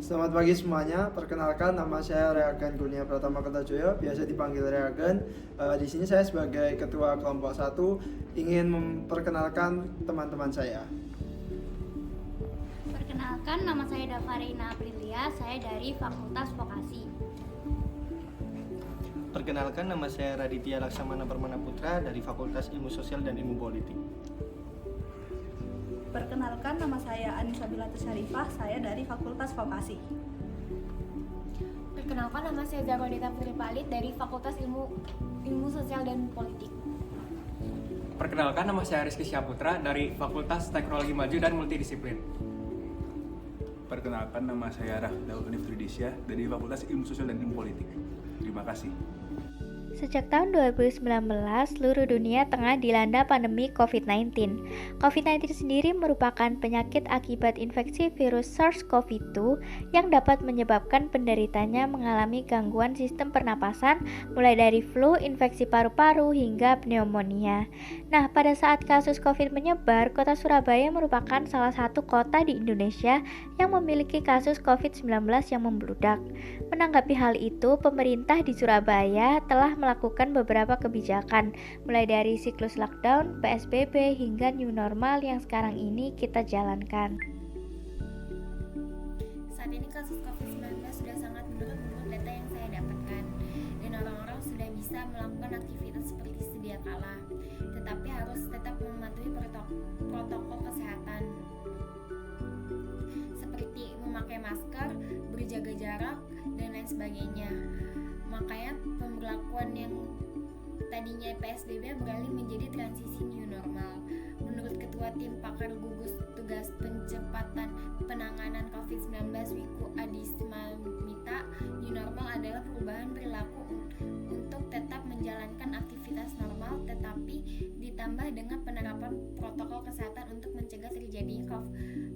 Selamat pagi semuanya. Perkenalkan, nama saya Reagan Kurnia Pratama Kertajoyo, biasa dipanggil Reagan. Di sini saya sebagai ketua kelompok 1 ingin memperkenalkan teman-teman saya. Perkenalkan, nama saya Davarina Aprilia, saya dari Fakultas Vokasi. Perkenalkan, nama saya Raditya Laksamana Permana Putra dari Fakultas Ilmu Sosial dan Ilmu Politik. Perkenalkan, nama saya Anissa Bilatu Syarifah, saya dari Fakultas Vokasi. Perkenalkan, nama saya Zarodita Putri Palit dari Fakultas Ilmu Sosial dan Politik. Perkenalkan, nama saya Rizky Syaputra dari Fakultas Teknologi Maju dan Multidisiplin. Perkenalkan, nama saya Rafdaul Hanif Tridisya dari Fakultas Ilmu Sosial dan Ilmu Politik. Terima kasih. Sejak tahun 2019, seluruh dunia tengah dilanda pandemi COVID-19. COVID-19 sendiri merupakan penyakit akibat infeksi virus SARS-CoV-2 yang dapat menyebabkan penderitanya mengalami gangguan sistem pernapasan, mulai dari flu, infeksi paru-paru, hingga pneumonia. Nah, pada saat kasus COVID menyebar, kota Surabaya merupakan salah satu kota di Indonesia yang memiliki kasus COVID-19 yang membludak. Menanggapi hal itu, pemerintah di Surabaya telah melakukan beberapa kebijakan, mulai dari siklus lockdown, PSBB, hingga new normal yang sekarang ini kita jalankan. Saat ini kasus COVID-19 sudah sangat menurun menurut data yang saya dapatkan, dan orang-orang sudah bisa melakukan aktivitas seperti sedia kala, tetapi harus tetap mematuhi protokol kesehatan seperti memakai masker, berjaga jarak, dan lain sebagainya. Makanya pemberlakuan yang tadinya PSBB beralih menjadi transisi new normal. Menurut Ketua Tim Pakar Gugus Tugas Percepatan Penanganan COVID-19 Wiku Adhisa Smito, new normal adalah perubahan perilaku untuk tetap menjalankan aktivitas normal, tetapi ditambah dengan penerapan protokol kesehatan untuk mencegah terjadinya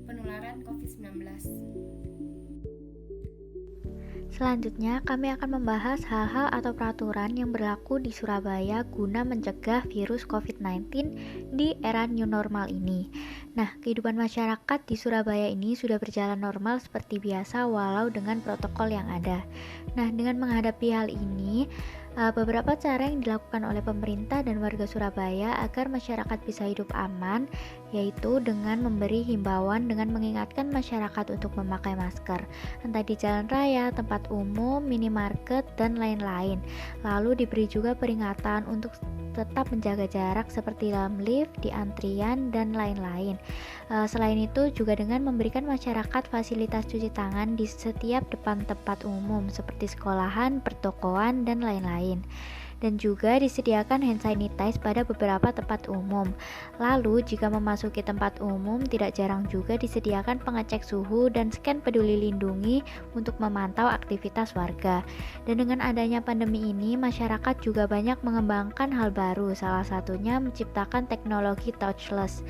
penularan COVID-19. Selanjutnya, kami akan membahas hal-hal atau peraturan yang berlaku di Surabaya guna mencegah virus COVID-19 di era new normal ini. Nah, kehidupan masyarakat di Surabaya ini sudah berjalan normal seperti biasa walau dengan protokol yang ada. Nah, dengan menghadapi hal ini, beberapa cara yang dilakukan oleh pemerintah dan warga Surabaya agar masyarakat bisa hidup aman, yaitu dengan memberi himbauan dengan mengingatkan masyarakat untuk memakai masker, entah di jalan raya, tempat umum, minimarket, dan lain-lain. Lalu diberi juga peringatan untuk tetap menjaga jarak seperti dalam lift, di antrian, dan lain-lain. Selain itu juga dengan memberikan masyarakat fasilitas cuci tangan di setiap depan tempat umum seperti sekolahan, pertokoan, dan lain-lain. Dan juga disediakan hand sanitizer pada beberapa tempat umum. Lalu jika memasuki tempat umum, tidak jarang juga disediakan pengecek suhu dan scan peduli lindungi untuk memantau aktivitas warga. Dan dengan adanya pandemi ini, masyarakat juga banyak mengembangkan hal baru, salah satunya menciptakan teknologi touchless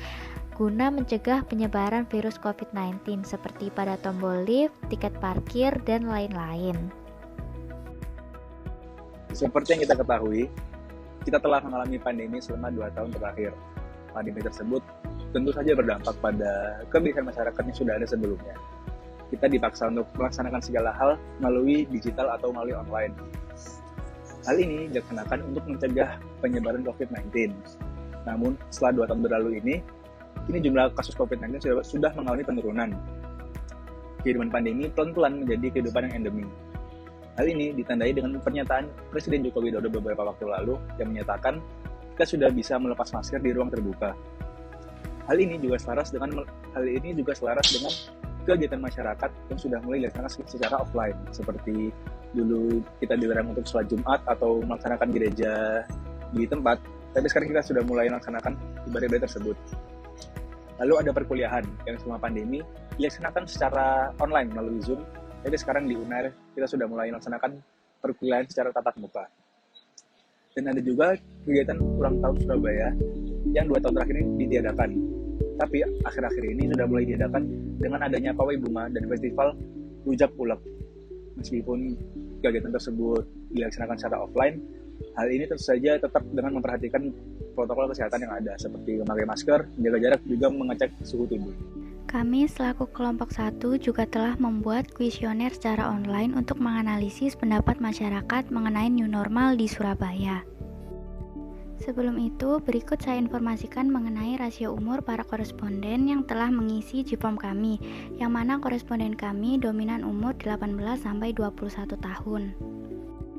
guna mencegah penyebaran virus COVID-19 seperti pada tombol lift, tiket parkir, dan lain-lain. Seperti yang kita ketahui, kita telah mengalami pandemi selama 2 tahun terakhir. Pandemi tersebut tentu saja berdampak pada kebiasaan masyarakat yang sudah ada sebelumnya. Kita dipaksa untuk melaksanakan segala hal melalui digital atau melalui online. Hal ini dilaksanakan untuk mencegah penyebaran COVID-19. Namun, setelah 2 tahun berlalu ini, kini jumlah kasus COVID-19 sudah mengalami penurunan. Kehidupan pandemi pelan-pelan menjadi kehidupan yang endemi. Hal ini ditandai dengan pernyataan Presiden Joko Widodo beberapa waktu lalu yang menyatakan kita sudah bisa melepas masker di ruang terbuka. Hal ini juga selaras dengan kegiatan masyarakat yang sudah mulai dilaksanakan secara offline, seperti dulu kita dilarang untuk sholat Jumat atau melaksanakan gereja di tempat, tapi sekarang kita sudah mulai melaksanakan ibadah-ibadah tersebut. Lalu ada perkuliahan yang selama pandemi dilaksanakan secara online melalui Zoom, tapi sekarang di UNAIR kita sudah mulai melaksanakan perkuliahan secara tatap muka. Dan ada juga kegiatan ulang tahun Surabaya yang 2 tahun terakhir ini ditiadakan. Tapi akhir-akhir ini sudah mulai diadakan dengan adanya pawai bunga dan festival rujak ulek. Meskipun kegiatan tersebut dilaksanakan secara offline, hal ini tentu saja tetap dengan memperhatikan protokol kesehatan yang ada, seperti memakai masker, menjaga jarak, juga mengecek suhu tubuh. Kami selaku kelompok 1 juga telah membuat kuesioner secara online untuk menganalisis pendapat masyarakat mengenai new normal di Surabaya. Sebelum itu, berikut saya informasikan mengenai rasio umur para koresponden yang telah mengisi Jipom kami, yang mana koresponden kami dominan umur 18-21 tahun.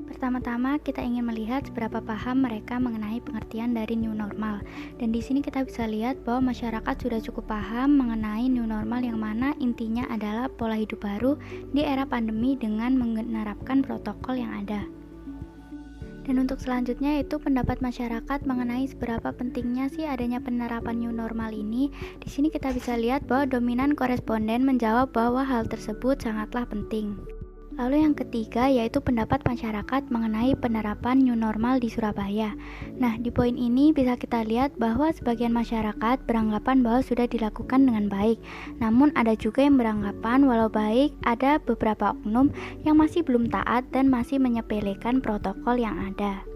Pertama-tama, kita ingin melihat seberapa paham mereka mengenai pengertian dari new normal. Dan di sini kita bisa lihat bahwa masyarakat sudah cukup paham mengenai new normal, yang mana intinya adalah pola hidup baru di era pandemi dengan menerapkan protokol yang ada. Dan untuk selanjutnya yaitu pendapat masyarakat mengenai seberapa pentingnya sih adanya penerapan new normal ini. Di sini kita bisa lihat bahwa dominan koresponden menjawab bahwa hal tersebut sangatlah penting. Lalu yang ketiga yaitu pendapat masyarakat mengenai penerapan new normal di Surabaya. Nah, di poin ini bisa kita lihat bahwa sebagian masyarakat beranggapan bahwa sudah dilakukan dengan baik. Namun ada juga yang beranggapan walau baik, ada beberapa oknum yang masih belum taat dan masih menyepelekan protokol yang ada.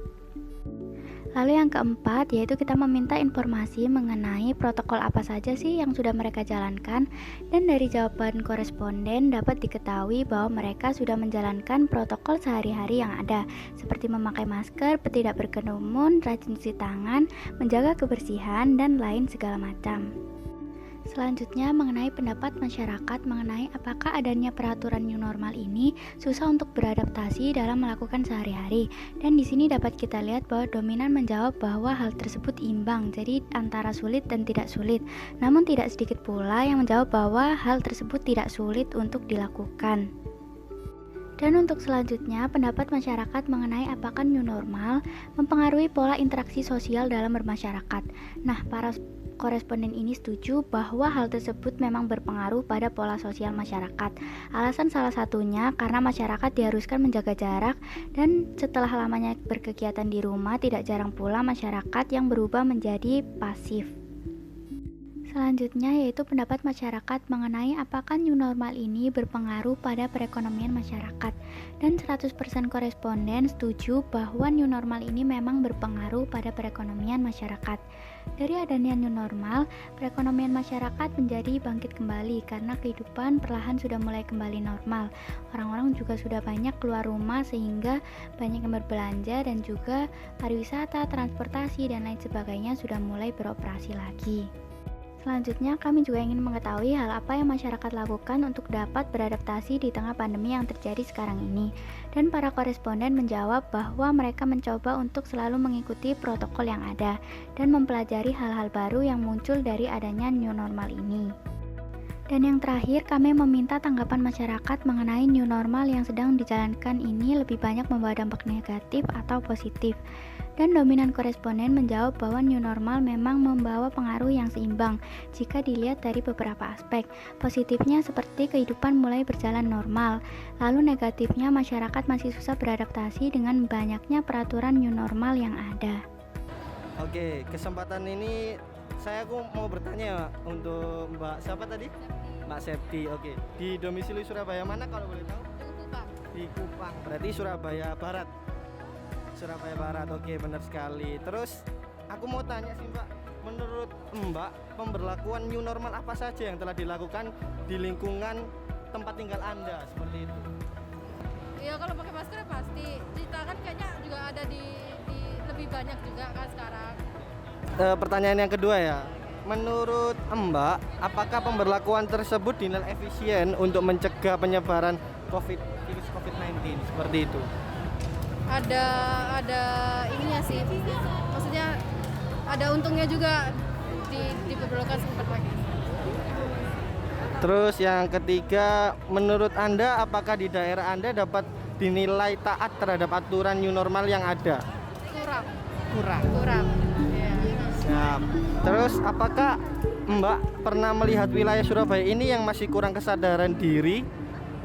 Lalu yang keempat yaitu kita meminta informasi mengenai protokol apa saja sih yang sudah mereka jalankan, dan dari jawaban koresponden dapat diketahui bahwa mereka sudah menjalankan protokol sehari-hari yang ada seperti memakai masker, tidak berkerumun, rajin cuci tangan, menjaga kebersihan, dan lain segala macam. Selanjutnya mengenai pendapat masyarakat mengenai apakah adanya peraturan new normal ini susah untuk beradaptasi dalam melakukan sehari-hari. Dan di sini dapat kita lihat bahwa dominan menjawab bahwa hal tersebut imbang, jadi antara sulit dan tidak sulit. Namun tidak sedikit pula yang menjawab bahwa hal tersebut tidak sulit untuk dilakukan. Dan untuk selanjutnya, pendapat masyarakat mengenai apakah new normal mempengaruhi pola interaksi sosial dalam bermasyarakat. Nah, para koresponden ini setuju bahwa hal tersebut memang berpengaruh pada pola sosial masyarakat. Alasan salah satunya karena masyarakat diharuskan menjaga jarak, dan setelah lamanya berkegiatan di rumah, tidak jarang pula masyarakat yang berubah menjadi pasif. Selanjutnya yaitu pendapat masyarakat mengenai apakah new normal ini berpengaruh pada perekonomian masyarakat. Dan 100% koresponden setuju bahwa new normal ini memang berpengaruh pada perekonomian masyarakat. Dari adanya new normal, perekonomian masyarakat menjadi bangkit kembali karena kehidupan perlahan sudah mulai kembali normal. Orang-orang juga sudah banyak keluar rumah sehingga banyak yang berbelanja, dan juga pariwisata, transportasi, dan lain sebagainya sudah mulai beroperasi lagi. Selanjutnya, kami juga ingin mengetahui hal apa yang masyarakat lakukan untuk dapat beradaptasi di tengah pandemi yang terjadi sekarang ini. Dan para koresponden menjawab bahwa mereka mencoba untuk selalu mengikuti protokol yang ada dan mempelajari hal-hal baru yang muncul dari adanya new normal ini. Dan yang terakhir, kami meminta tanggapan masyarakat mengenai new normal yang sedang dijalankan ini lebih banyak membawa dampak negatif atau positif. Dan dominan koresponden menjawab bahwa new normal memang membawa pengaruh yang seimbang jika dilihat dari beberapa aspek. Positifnya seperti kehidupan mulai berjalan normal, lalu negatifnya masyarakat masih susah beradaptasi dengan banyaknya peraturan new normal yang ada. Oke, kesempatan ini aku mau bertanya untuk Mbak siapa tadi? Mbak Septi. Oke, di domisili Surabaya mana kalau boleh tahu? Di Kupang. Berarti Surabaya Barat. Surabaya Barat, oke, benar sekali. Terus aku mau tanya sih Mbak, menurut Mbak pemberlakuan new normal apa saja yang telah dilakukan di lingkungan tempat tinggal Anda seperti itu? Iya, kalau pakai masker pasti. Kita kan kayaknya juga ada di lebih banyak juga kan sekarang. Pertanyaan yang kedua ya, menurut Mbak apakah pemberlakuan tersebut dinilai efisien untuk mencegah penyebaran virus COVID-19 seperti itu? Ada ininya sih, maksudnya ada untungnya juga diperlukan seperti lagi. Terus yang ketiga, menurut Anda apakah di daerah Anda dapat dinilai taat terhadap aturan new normal yang ada? Kurang. Ya. Siap. Terus apakah Mbak pernah melihat wilayah Surabaya ini yang masih kurang kesadaran diri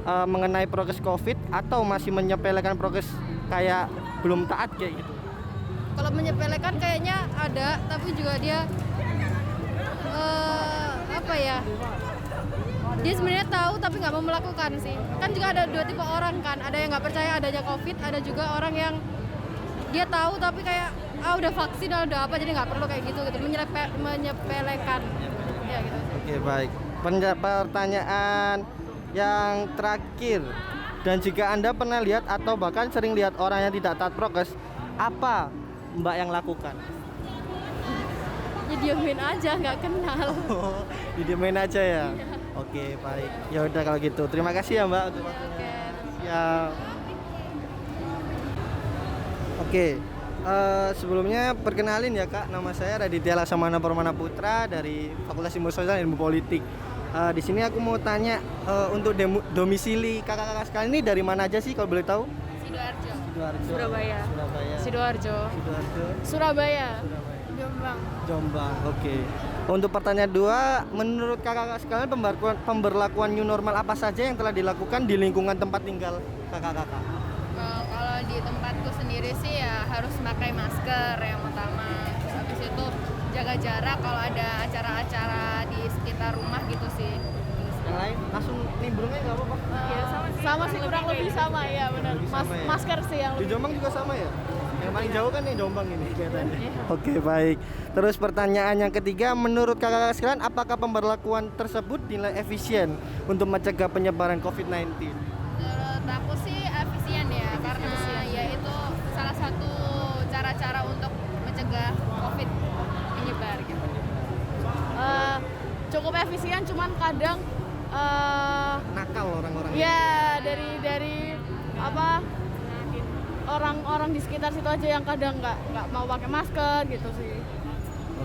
mengenai prokes COVID, atau masih menyepelekan prokes kayak belum taat kayak gitu? Kalau menyepelekan kayaknya ada, tapi juga dia dia sebenarnya tahu tapi nggak mau melakukan sih. Kan juga ada dua tipe orang kan, ada yang nggak percaya adanya COVID, ada juga orang yang dia tahu tapi kayak udah vaksin, udah apa, jadi nggak perlu kayak gitu, menyepelekan ya gitu. Oke, baik. pertanyaan yang terakhir. Dan jika Anda pernah lihat atau bahkan sering lihat orang yang tidak taat prokes, apa Mbak yang lakukan? Ya diemin aja, nggak kenal. Didiemin aja ya. Oke, baik. Ya udah kalau gitu. Terima kasih ya Mbak untuk waktunya. Siap. Oke. Sebelumnya perkenalin ya Kak, nama saya Raditya Laksamana Permana Putra dari Fakultas Ilmu Sosial dan Ilmu Politik. Di sini aku mau tanya untuk domisili kakak-kakak sekalian ini dari mana aja sih kalau boleh tahu? Sidoarjo. Surabaya. Sidoarjo. Surabaya. Jombang. Jombang. Oke. Untuk pertanyaan 2, menurut kakak-kakak sekalian pemberlakuan new normal apa saja yang telah dilakukan di lingkungan tempat tinggal kakak-kakak? Kalau di tempatku sendiri sih ya harus pakai masker yang utama. Terus habis itu jaga jarak kalau ada acara-acara di sekitar rumah gitu sih. Yang lain langsung nimbrungnya nggak apa-apa? Sama sih, kurang lebih sama ya, benar. Masker sih yang Di Jombang juga sama ya? Yang paling jauh kan nih Jombang ini kelihatannya. Oke, baik. Terus pertanyaan yang ketiga, menurut kakak-kakak sekalian apakah pemberlakuan tersebut dinilai efisien untuk mencegah penyebaran COVID-19? Menurut aku sih efisien ya, karena ya itu salah satu cara-cara untuk mencegah COVID menyebar gitu. cukup efisien, cuman kadang Nakal orang-orang. ya dari apa orang-orang di sekitar situ aja yang kadang nggak mau pakai masker gitu sih.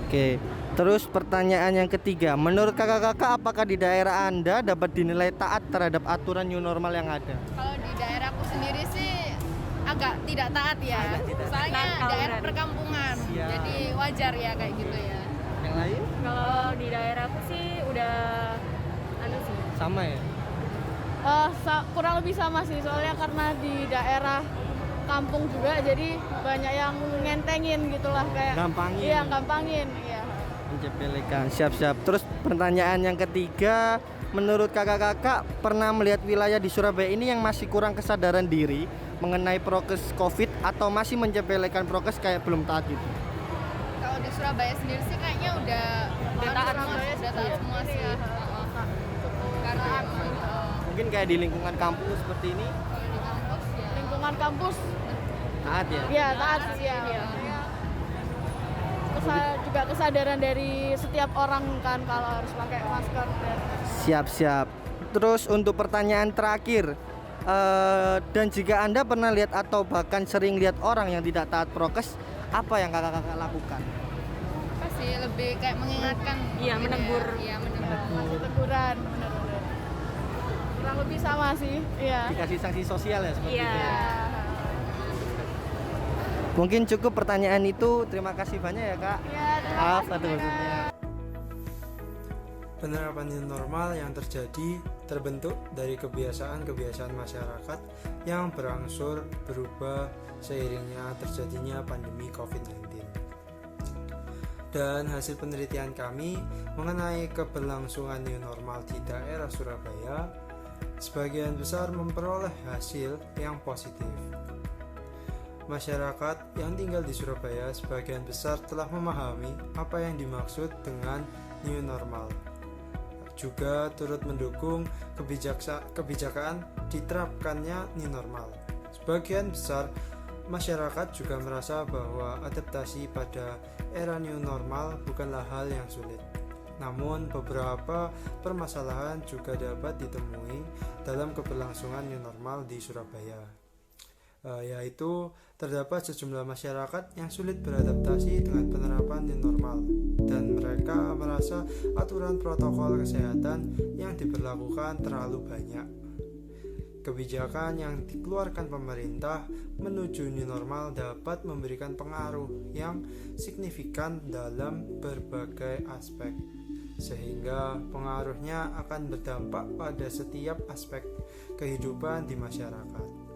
Oke. Terus pertanyaan yang ketiga, menurut kakak-kakak apakah di daerah Anda dapat dinilai taat terhadap aturan new normal yang ada? Kalau di daerahku sendiri sih agak tidak taat ya, soalnya daerah perkampungan, Siap. jadi wajar ya kayak gitu ya. Yang lain? Kalau di daerahku sih udah sih. Sama ya? Kurang lebih sama sih, soalnya karena di daerah kampung juga jadi banyak yang ngentengin gitulah, kayak Gampangin. Iya, gampangin, iya. Menjepelekan. Siap-siap. Terus pertanyaan yang ketiga, menurut kakak-kakak pernah melihat wilayah di Surabaya ini yang masih kurang kesadaran diri mengenai prokes COVID atau masih menjepelekan prokes kayak belum taat gitu? Kalau di Surabaya sendiri sih kayaknya udah taat semua sih. Karena Mungkin kayak di lingkungan kampus seperti ini kalau di kampus ya Lingkungan kampus taat ya? ya taat sih ya. Juga kesadaran dari setiap orang kan kalau harus pakai masker dan Siap-siap. Terus untuk pertanyaan terakhir, dan jika Anda pernah lihat atau bahkan sering lihat orang yang tidak taat prokes, apa yang kakak-kakak lakukan? apa sih lebih kayak mengingatkan. Iya, gitu menegur. ya. Iya, menegur. masih teguran, benar-benar. Kurang lebih sama sih, iya. Dikasih sanksi sosial ya seperti Iya. itu ya? Mungkin cukup pertanyaan itu. Terima kasih banyak ya Kak. Iya, terima Maaf kasih, atas Kak. waktunya. Penerapan new normal yang terjadi terbentuk dari kebiasaan-kebiasaan masyarakat yang berangsur berubah seiringnya terjadinya pandemi COVID-19. Dan hasil penelitian kami mengenai keberlangsungan new normal di daerah Surabaya, sebagian besar memperoleh hasil yang positif. Masyarakat yang tinggal di Surabaya sebagian besar telah memahami apa yang dimaksud dengan new normal. Juga turut mendukung kebijakan diterapkannya new normal. Sebagian besar masyarakat juga merasa bahwa adaptasi pada era new normal bukanlah hal yang sulit. Namun beberapa permasalahan juga dapat ditemui dalam keberlangsungan new normal di Surabaya. Yaitu terdapat sejumlah masyarakat yang sulit beradaptasi dengan penerapan new normal dan mereka merasa aturan protokol kesehatan yang diberlakukan terlalu banyak. Kebijakan yang dikeluarkan pemerintah menuju new normal dapat memberikan pengaruh yang signifikan dalam berbagai aspek, sehingga pengaruhnya akan berdampak pada setiap aspek kehidupan di masyarakat.